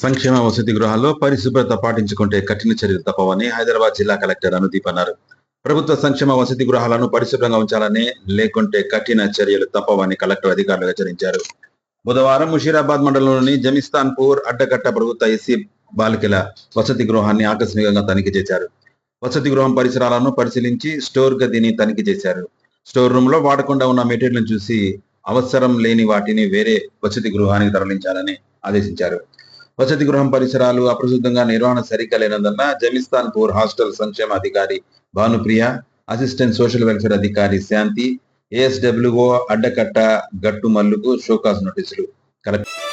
సంక్షేమ వసతి గృహాల్లో పరిశుభ్రత పాటించుకుంటే కఠిన చర్యలు తప్పవని హైదరాబాద్ జిల్లా కలెక్టర్ అనుదీప్ అన్నారు. ప్రభుత్వ సంక్షేమ వసతి గృహాలను పరిశుభ్రంగా ఉంచాలని, లేకుంటే కఠిన చర్యలు తప్పవని కలెక్టర్ అధికారులు హెచ్చరించారు. బుధవారం ముషీరాబాద్ మండలంలోని జమిస్తాన్పూర్ అడ్డకట్ట ప్రభుత్వ ఎస్సీ బాలికల వసతి గృహాన్ని ఆకస్మికంగా తనిఖీ చేశారు. వసతి గృహం పరిసరాలను పరిశీలించి స్టోర్ గదిని తనిఖీ చేశారు. స్టోర్ రూమ్ లో వాడకుండా ఉన్న మెటీరియల్ను చూసి అవసరం లేని వాటిని వేరే వసతి గృహానికి తరలించాలని ఆదేశించారు. వసతి గృహం పరిసరాలు అప్రసిద్ధంగా నిర్వహణ సరిగ్గా లేనందున జమిస్తాన్పూర్ హాస్టల్ సంక్షేమ అధికారి భానుప్రియ, అసిస్టెంట్ సోషల్ వెల్ఫేర్ అధికారి శాంతి, ఏఎస్డబ్ల్యూఓ అడ్డకట్ట గట్టు మల్లుకు షోకాజ్ నోటీసులు కలెక్టర్